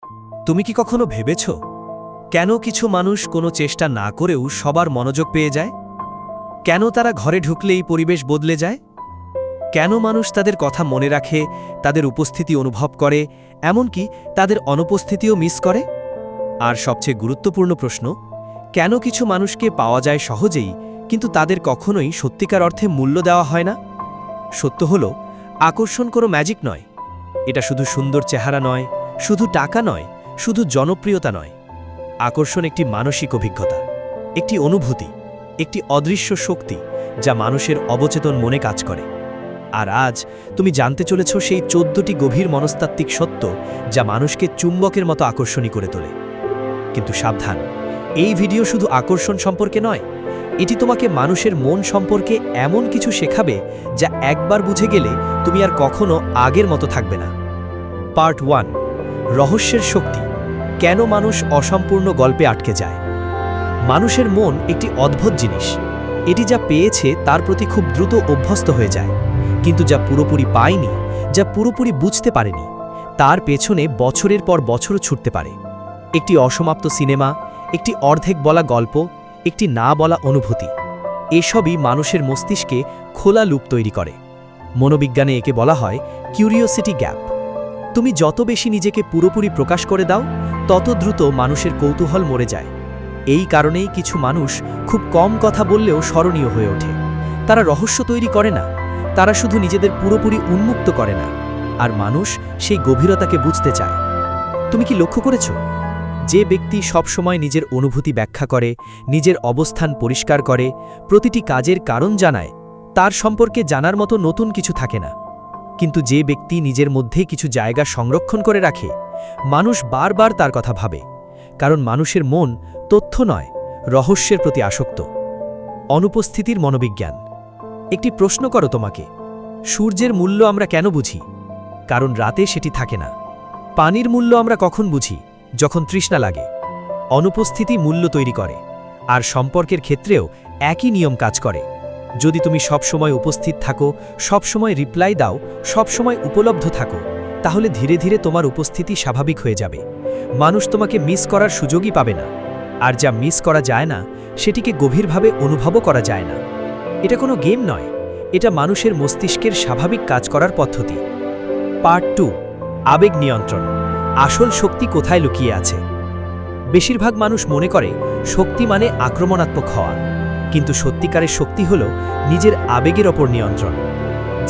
তুমি কি কখনো ভেবেছ কেন কিছু মানুষ কোনো চেষ্টা না করেও সবার মনোযোগ পেয়ে যায়? কেন তারা ঘরে ঢুকলেই পরিবেশ বদলে যায়? কেন মানুষ তাদের কথা মনে রাখে, তাদের উপস্থিতি অনুভব করে, এমনকি তাদের অনুপস্থিতিও মিস করে? আর সবচেয়ে গুরুত্বপূর্ণ প্রশ্ন, কেন কিছু মানুষকে পাওয়া যায় সহজেই কিন্তু তাদের কখনোই সত্যিকার অর্থে মূল্য দেওয়া হয় না? সত্য হল, আকর্ষণ কোনো ম্যাজিক নয়। এটা শুধু সুন্দর চেহারা নয়, শুধু টাকা নয়, শুধু জনপ্রিয়তা নয়। আকর্ষণ একটি মানসিক অভিজ্ঞতা, একটি অনুভূতি, একটি অদৃশ্য শক্তি যা মানুষের অবচেতন মনে কাজ করে। আর আজ তুমি জানতে চলেছ সেই 14টি গভীর মনস্তাত্ত্বিক সত্য যা মানুষকে চুম্বকের মতো আকর্ষণী করে তোলে। কিন্তু সাবধান, এই ভিডিও শুধু আকর্ষণ সম্পর্কে নয়, এটি তোমাকে মানুষের মন সম্পর্কে এমন কিছু শেখাবে যা একবার বুঝে গেলে তুমি আর কখনো আগের মতো থাকবে না। পার্ট 1, রহস্যের শক্তি, কেন মানুষ অসম্পূর্ণ গল্পে আটকে যায়। মানুষের মন একটি অদ্ভুত জিনিস। এটি যা পেয়েছে তার প্রতি খুব দ্রুত অভ্যস্ত হয়ে যায়, কিন্তু যা পুরোপুরি পায়নি, যা পুরোপুরি বুঝতে পারেনি, তার পেছনে বছরের পর বছরও ছুটতে পারে। একটি অসমাপ্ত সিনেমা, একটি অর্ধেক বলা গল্প, একটি না বলা অনুভূতি, এসবই মানুষের মস্তিষ্কে খোলা লুপ তৈরি করে। মনোবিজ্ঞানে একে বলা হয় কিউরিওসিটি গ্যাপ। তুমি যত বেশি নিজেকে পুরোপুরি প্রকাশ করে দাও, তত দ্রুত মানুষের কৌতূহল মরে যায়। এই কারণেই কিছু মানুষ খুব কম কথা বললেও স্মরণীয় হয়ে ওঠে। তারা রহস্য তৈরি করে না, তারা শুধু নিজেদের পুরোপুরি উন্মুক্ত করে না, আর মানুষ সেই গভীরতাকে বুঝতে চায়। তুমি কি লক্ষ্য করেছ, যে ব্যক্তি সবসময় নিজের অনুভূতি ব্যাখ্যা করে, নিজের অবস্থান পরিষ্কার করে, প্রতিটি কাজের কারণ জানায়, তার সম্পর্কে জানার মতো নতুন কিছু থাকে না। কিন্তু যে ব্যক্তি নিজের মধ্যে কিছু জায়গা সংরক্ষণ করে রাখে, মানুষ বারবার তার কথা ভাবে, কারণ মানুষের মন তথ্য নয়, রহস্যের প্রতি আসক্ত। অনুপস্থিতির মনোবিজ্ঞান। একটি প্রশ্ন করো তোমাকে, সূর্যের মূল্য আমরা কেন বুঝি? কারণ রাতে সেটি থাকে না। পানির মূল্য আমরা কখন বুঝি? যখন তৃষ্ণা লাগে। অনুপস্থিতি মূল্য তৈরি করে, আর সম্পর্কের ক্ষেত্রেও একই নিয়ম কাজ করে। যদি তুমি সবসময় উপস্থিত থাকো, সবসময় রিপ্লাই দাও, সবসময় উপলব্ধ থাকো, তাহলে ধীরে ধীরে তোমার উপস্থিতি স্বাভাবিক হয়ে যাবে। মানুষ তোমাকে মিস করার সুযোগই পাবে না। আর যা মিস করা যায় না, সেটিকে গভীরভাবে অনুভবও করা যায় না। এটা কোনো গেম নয়, এটা মানুষের মস্তিষ্কের স্বাভাবিক কাজ করার পদ্ধতি। পার্ট 2, আবেগ নিয়ন্ত্রণ, আসল শক্তি কোথায় লুকিয়ে আছে। বেশিরভাগ মানুষ মনে করে শক্তি মানে আক্রমণাত্মক হওয়া, কিন্তু সত্যিকারের শক্তি হল নিজের আবেগের ওপর নিয়ন্ত্রণ।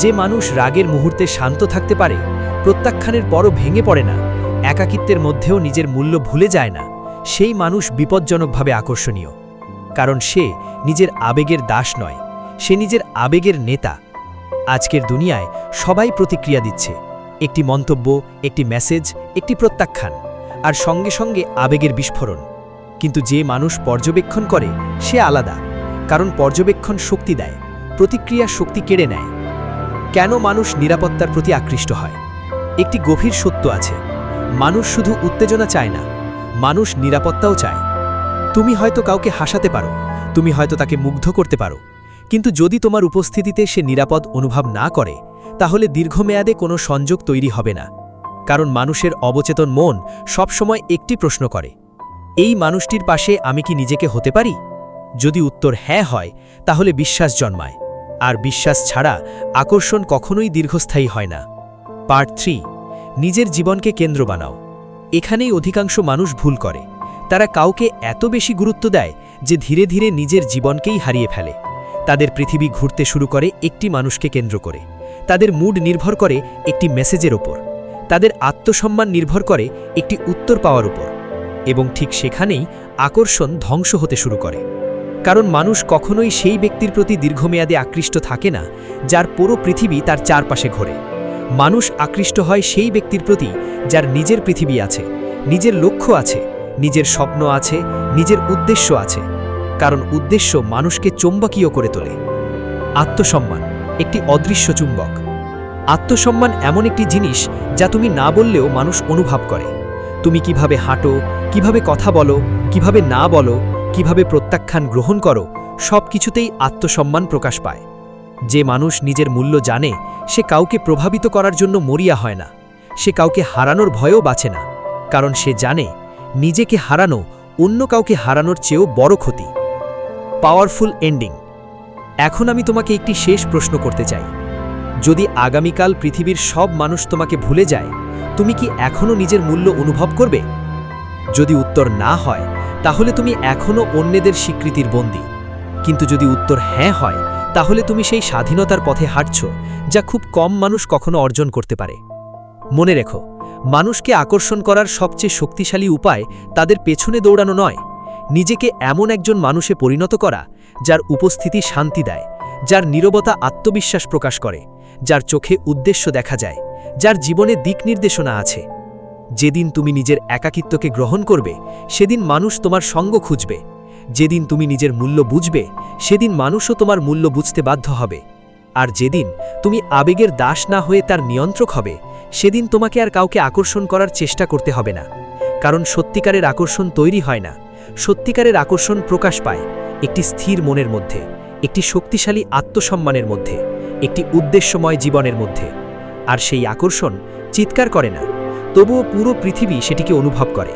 যে মানুষ রাগের মুহূর্তে শান্ত থাকতে পারে, প্রত্যাখ্যানের পরও ভেঙে পড়ে না, একাকিত্বের মধ্যেও নিজের মূল্য ভুলে যায় না, সেই মানুষ বিপজ্জনকভাবে আকর্ষণীয়। কারণ সে নিজের আবেগের দাস নয়, সে নিজের আবেগের নেতা। আজকের দুনিয়ায় সবাই প্রতিক্রিয়া দিচ্ছে, একটি মন্তব্য, একটি মেসেজ, একটি প্রত্যাখ্যান, আর সঙ্গে সঙ্গে আবেগের বিস্ফোরণ। কিন্তু যে মানুষ পর্যবেক্ষণ করে, সে আলাদা, কারণ পর্যবেক্ষণ শক্তি দেয়, প্রতিক্রিয়া শক্তি কেড়ে নেয়। কেন মানুষ নিরাপত্তার প্রতি আকৃষ্ট হয়? একটি গভীর সত্য আছে, মানুষ শুধু উত্তেজনা চায় না, মানুষ নিরাপত্তাও চায়। তুমি হয়তো কাউকে হাসাতে পারো, তুমি হয়তো তাকে মুগ্ধ করতে পারো, কিন্তু যদি তোমার উপস্থিতিতে সে নিরাপদ অনুভব না করে, তাহলে দীর্ঘমেয়াদে কোনো সংযোগ তৈরি হবে না। কারণ মানুষের অবচেতন মন সবসময় একটি প্রশ্ন করে, এই মানুষটির পাশে আমি কি নিজেকে হতে পারি? যদি উত্তর হ্যাঁ হয়, তাহলে বিশ্বাস জন্মায়, আর বিশ্বাস ছাড়া আকর্ষণ কখনোই দীর্ঘস্থায়ী হয় না। পার্ট 3, নিজের জীবনকে কেন্দ্র বানাও। এখানেই অধিকাংশ মানুষ ভুল করে। তারা কাউকে এত বেশি গুরুত্ব দেয় যে ধীরে ধীরে নিজের জীবনকেই হারিয়ে ফেলে। তাদের পৃথিবী ঘুরতে শুরু করে একটি মানুষকে কেন্দ্র করে, তাদের মুড নির্ভর করে একটি মেসেজের ওপর, তাদের আত্মসম্মান নির্ভর করে একটি উত্তর পাওয়ার উপর। এবং ঠিক সেখানেই আকর্ষণ ধ্বংস হতে শুরু করে। কারণ মানুষ কখনোই সেই ব্যক্তির প্রতি দীর্ঘমেয়াদে আকৃষ্ট থাকে না যার পুরো পৃথিবী তার চারপাশে ঘোরে। মানুষ আকৃষ্ট হয় সেই ব্যক্তির প্রতি যার নিজের পৃথিবী আছে, নিজের লক্ষ্য আছে, নিজের স্বপ্ন আছে, নিজের উদ্দেশ্য আছে। কারণ উদ্দেশ্য মানুষকে চৌম্বকীয় করে তোলে। আত্মসম্মান একটি অদৃশ্য চুম্বক। আত্মসম্মান এমন একটি জিনিস যা তুমি না বললেও মানুষ অনুভব করে। তুমি কিভাবে হাঁটো, কিভাবে কথা বলো, কিভাবে না বলো, কিভাবে প্রত্যাখ্যান গ্রহণ করো, সব কিছুতেই আত্মসম্মান প্রকাশ পায়। যে মানুষ নিজের মূল্য জানে, সে কাউকে প্রভাবিত করার জন্য মরিয়া হয় না, সে কাউকে হারানোর ভয়েও বাঁচে না। কারণ সে জানে নিজেকে হারানো অন্য কাউকে হারানোর চেয়েও বড় ক্ষতি। Powerful ending. এখন আমি তোমাকে একটি শেষ প্রশ্ন করতে চাই। যদি আগামীকাল পৃথিবীর সব মানুষ তোমাকে ভুলে যায়, তুমি কি এখনও নিজের মূল্য অনুভব করবে? যদি উত্তর না হয়, তাহলে তুমি এখনও অন্যদের স্বীকৃতির বন্দী। কিন্তু যদি উত্তর হ্যাঁ হয়, তাহলে তুমি সেই স্বাধীনতার পথে হাঁটছ যা খুব কম মানুষ কখনো অর্জন করতে পারে। মনে রেখো, মানুষকে আকর্ষণ করার সবচেয়ে শক্তিশালী উপায় তাদের পেছনে দৌড়ানো নয়, নিজেকে এমন একজন মানুষে পরিণত করা যার উপস্থিতি শান্তি দেয়, যার নীরবতা আত্মবিশ্বাস প্রকাশ করে, যার চোখে উদ্দেশ্য দেখা যায়, যার জীবনে দিক নির্দেশনা আছে। যেদিন তুমি নিজের একাকিত্বকে গ্রহণ করবে, সেদিন মানুষ তোমার সঙ্গ খুঁজবে। যেদিন তুমি নিজের মূল্য বুঝবে, সেদিন মানুষও তোমার মূল্য বুঝতে বাধ্য হবে। আর যেদিন তুমি আবেগের দাস না হয়ে তার নিয়ন্ত্রক হবে, সেদিন তোমাকে আর কাউকে আকর্ষণ করার চেষ্টা করতে হবে না। কারণ সত্যিকারের আকর্ষণ তৈরি হয় না, সত্যিকারের আকর্ষণ প্রকাশ পায় একটি স্থির মনের মধ্যে, একটি শক্তিশালী আত্মসম্মানের মধ্যে, একটি উদ্দেশ্যময় জীবনের মধ্যে। আর সেই আকর্ষণ চিৎকার করে না, তবুও পুরো পৃথিবী সেটিকে অনুভব করে।